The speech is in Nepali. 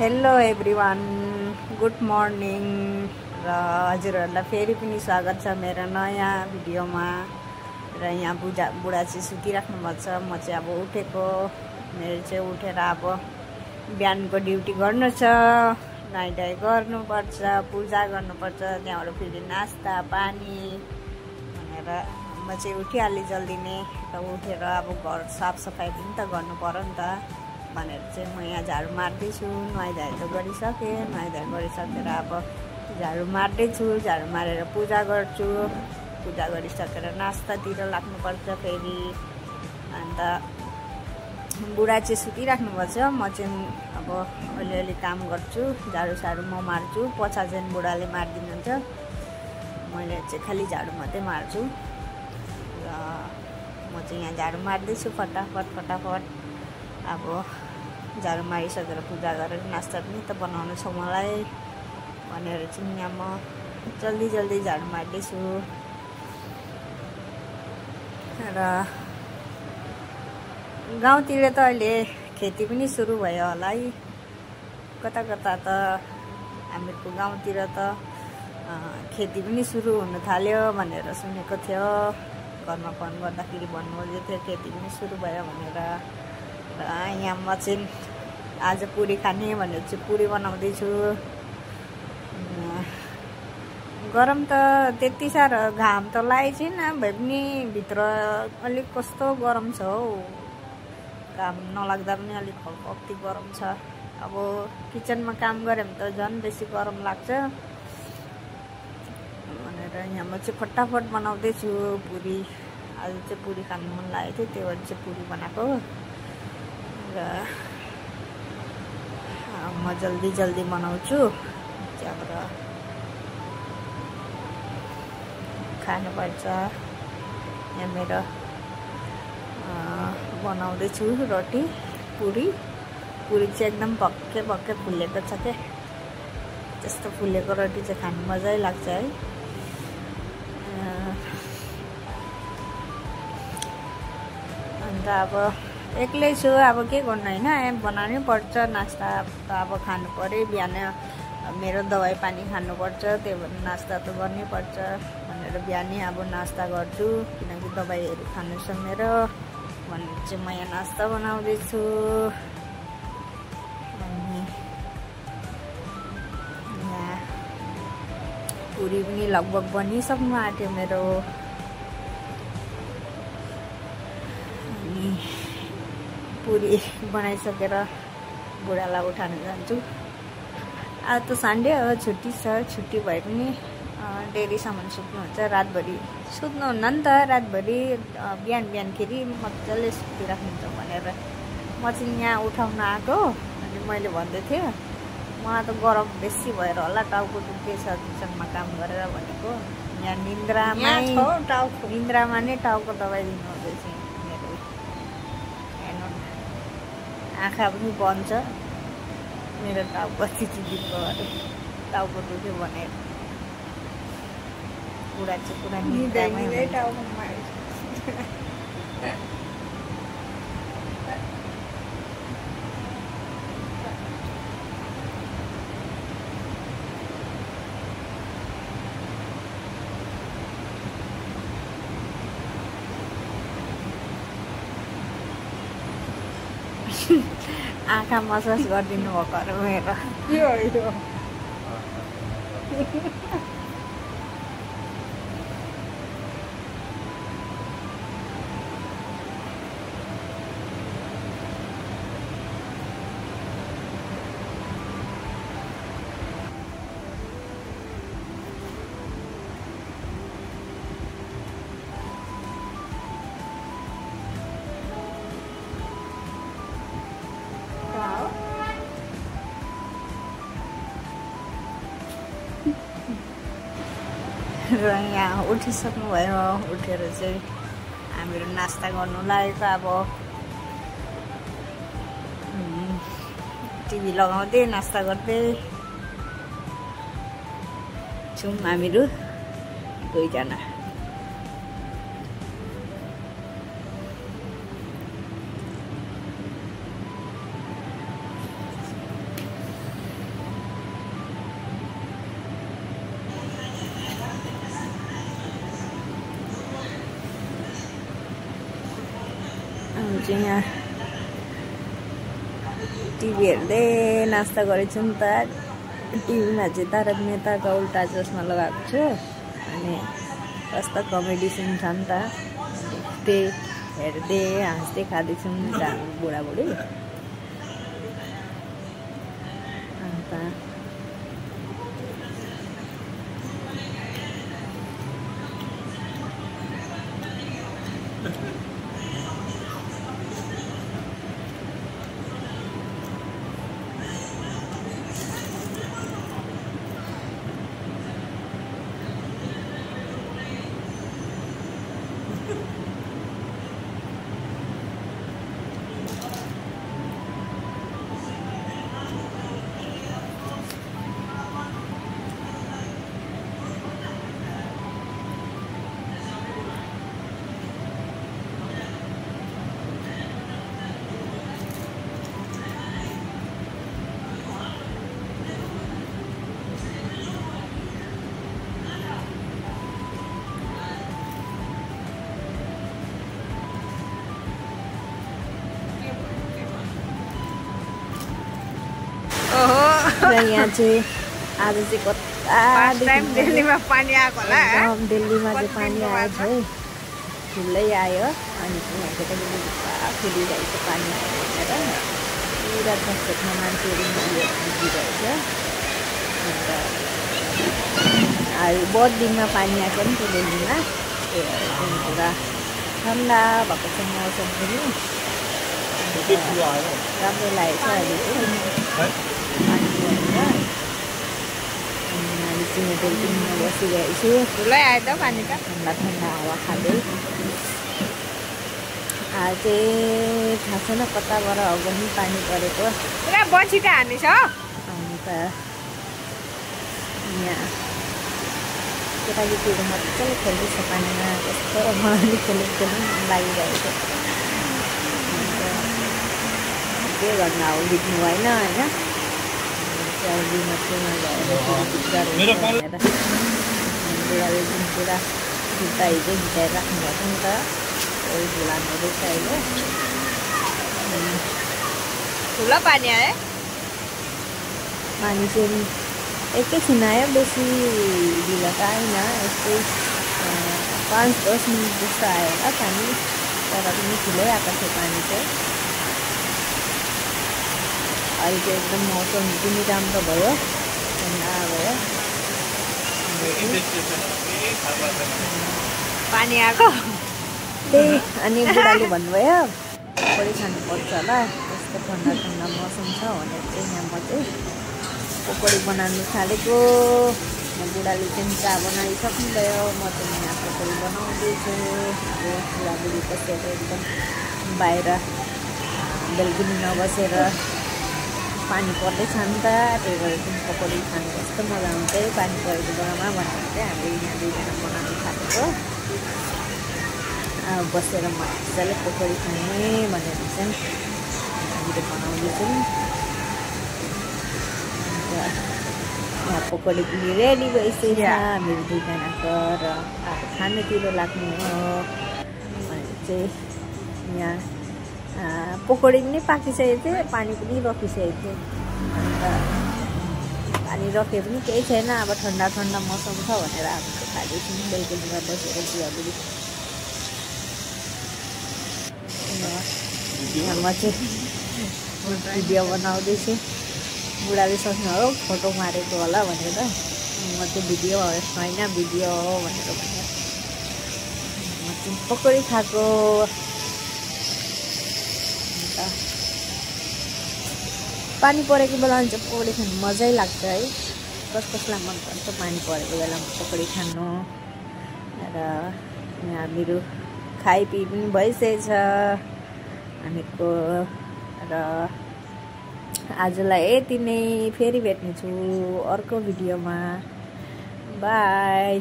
हेलो एभ्रिवान, गुड मर्निङ र हजुरहरूलाई फेरि पनि स्वागत छ मेरो नयाँ भिडियोमा। र यहाँ बुढा चाहिँ सुतिराख्नु भएको छ। म चाहिँ अब उठेको, मेरो चाहिँ उठेर अब बिहानको ड्युटी गर्नु छ, नुहाइधुवाइ गर्नुपर्छ, पूजा गर्नुपर्छ, त्यहाँबाट फेरि नास्ता पानी भनेर म चाहिँ उठिहालेँ जल्दी नै। र उठेर अब घर साफसफाइ पनि त गर्नु पर्यो नि त भनेर चाहिँ म यहाँ झाडु मार्दैछु। नुहाइधुवाइ त गरिसकेँ, नुहाइधुवाइ गरिसकेर अब झाडु मार्दैछु। झाडु मारेर पूजा गर्छु, पूजा गरिसकेर नास्तातिर लाग्नुपर्छ फेरि। अन्त बुढा चाहिँ सुतिराख्नुभएको छ, म चाहिँ अब अलिअलि काम गर्छु, झाडु साडु म मार्छु, पोछा चाहिँ बुढाले मारिदिनुहुन्छ, मैले चाहिँ खालि झाडु मात्रै मार्छु। र म चाहिँ यहाँ झाडु मार्दैछु फटाफट। अब झाडु मारिसकेर पूजा गरेर नास्ता पनि त बनाउनु छ मलाई भनेर चाहिँ यहाँ म जल्दी झाडु मार्दैछु। र गाउँतिर त अहिले खेती पनि सुरु भयो होला है, कता त हामीहरूको गाउँतिर त खेती पनि सुरु हुन थाल्यो भनेर सुनेको थियो। घरमा फोन गर्दाखेरि भन्नुहुँदै थियो खेती पनि सुरु भयो भनेर। र यहाँ म चाहिँ आज पुरी खाने भनेर चाहिँ पुरी बनाउँदैछु। गरम त त्यति साह्रो घाम त लागेको छैन, भए पनि भित्र अलिक कस्तो गरम छ हौ, घाम नलाग्दा पनि अलिक कति गरम छ। अब किचनमा काम गऱ्यो भने त झन् बेसी गरम लाग्छ भनेर यहाँ म चाहिँ फटाफट बनाउँदैछु पुरी। आज चाहिँ पुरी खानु मन लागेको थियो, त्यही भएर चाहिँ पुरी बनाएको। र म जल्दी बनाउँछु, त्यहाँबाट खानुपर्छ। यहाँ मेरो बनाउँदैछु रोटी पुरी चाहिँ एकदम भक्कै फुलेको छ के। त्यस्तो फुलेको रोटी चाहिँ खानु मजै लाग्छ है। अन्त अब एक्लै छु, अब के गर्नु होइन, बनाउनै पर्छ। नास्ता त अब खानु पऱ्यो, बिहान मेरो दबाई पानी खानुपर्छ, त्यही भएर नास्ता त गर्नै पर्छ भनेर बिहानै अब नास्ता गर्छु, किनकि दबाईहरू खानु छ मेरो भनेर चाहिँ म यहाँ नास्ता बनाउँदैछु। अनि यहाँ पुरी पनि लगभग बनिसक्नु आँट्यो मेरो। पुरी बनाइसकेर बुढालाई उठाउन जान्छु। आज त सन्डे हो, छुट्टी छ, छुट्टी भए पनि डेरीसम्म सुत्नुहुन्छ, रातभरि सुत्नुहुन्न नि त, रातभरि बिहानखेरि मजाले सुतिराख्नुहुन्छ भनेर म चाहिँ यहाँ उठाउन आएको। अनि मैले भन्दै थिएँ मलाई त गरम बेसी भएर होला, टाउको दुख्दैछ किचनमा काम गरेर भनेको। यहाँ निन्द्रामा नै टाउको दबाई दिनुहुँदैछ मेरो। आँखा पनि बन्छ मेरो, टाउको चिचिदिएको अरे टाउको दुख्यो भनेर। बुढा चाहिँ पुरा निन्द्रामै टाउको आँखा मसाज गरिदिनु भएको अरे मेरो। र यहाँ उठिसक्नुभयो, उठेर चाहिँ हामीहरू नास्ता गर्नु लागेको। अब टिभी लगाउँदै नास्ता गर्दै छौँ हामीहरू दुईजना। चाहिँ यहाँ टिभी हेर्दै नास्ता गरेछु नि त। टिभीमा चाहिँ तारक मेहताका उल्टा चस्मा लगाएको छु अनि कस्तो कमेडी सिन छ नि त, त्यही हेर्दै हाँस्दै खाँदैछौँ नि त हामी बुढाबुढी। अन्त यहाँ चाहिँ आज चाहिँ कता दिल्लीमा पानी आएको होला। दिल्लीमा चाहिँ पानी आएछ है, ठुलै आयो। अनि यहाँ केटाकेटी खेलिरहेछ पानी आयो भनेर, पुरा छेकमा मान्छेहरू दिइरहेछ। अन्त बहुत दिनमा पानी आएको नि त्यो दिल्लीमा, पुरा ठन्डा भएको छ मौसम पनि, राम्रो लागेको छ अहिले चाहिँ पानी परेर। अनि चाहिँ बेलकुनीमा बसिरहेको छु, ठुलै आयो त पानी त, ठन्डा ठन्डा हावा खाँदै। आज चाहिँ थाहा छैन कताबाट अगाडि पानी परेको, पुरा बछिटा हान्ने छ। अन्त यहाँ केटाकेटीहरू मजाले खेल्दैछ पानीमा, कस्तो रमाइलो खेलेको लागिरहेको। अन्त के गर्नु अब बित्नु भएन होइन, बुढाले जुन पुरा जुत्ता हिजो झिकाएर राख्नुभएको नि त, त्यही झुलानु रहेछ अहिले। ठुलो पानी आयो, पानी चाहिँ एकैछिन आयो, बेसी ढिलो त आएन, यस्तै 5-10 मिनट जस्तो आयो होला पानी, तर पनि ठुलै आएको थियो पानी चाहिँ। अहिले चाहिँ एकदम मौसम पनि राम्रो भयो, ठन्डा भयो पानी आएको त्यही। अनि बुढाले भन्नुभयो पकौडी खानुपर्छ होला, यस्तो ठन्डा ठन्डा मौसम छ भनेर चाहिँ यहाँ म चाहिँ पकौडी बनाउनु थालेको। बुढाले चाहिँ चिया बनाइसक्नुभयो, म चाहिँ यहाँ पकौडी बनाउँदैछु। अब बुढाबुढी बसेर एकदम बाहिर बेलकुनीमा बसेर पानी पर्दैछ नि त, त्यही भएर चाहिँ पकौडी खानु कस्तो मजा आउँछ पानी परेको बेलामा भनेर चाहिँ हामीले यहाँ दुईजना बनाउनु थालेको। बसेर मजाले पकौडी खाने भनेर चाहिँ हामीले बनाउँदैछौँ। यहाँ पकौडी पनि रेडी भइसक्यो हामीहरू दुईजनाको, र खानातिर लाग्ने हो भनेर चाहिँ यहाँ पकौडी पनि पाकिसकेको थियो, पानी पनि रखिसकेको थियो। अन्त पानी रखे पनि केही छैन, अब ठन्डा ठन्डा मौसम छ भनेर हामीले खाँदैछौँ बेलकुनीमा बसेर बुढाबुढी। म चाहिँ भिडियो बनाउँदैछु, बुढाले सोच्नु हो फोटो मारेको होला भनेर, म चाहिँ भिडियो होइन भिडियो हो भनेर भने म चाहिँ पकौडी खाएको। पानी परेको बेलामा चाहिँ पकौडी खानु मजै लाग्छ है, कसलाई मनपर्छ पानी परेको बेलामा पकौडी खानु। र यहाँ हामीहरू खाइपिई पनि भइसकेछ हामीको, र आजलाई यति नै। फेरि भेट्नेछु अर्को भिडियोमा, बाई।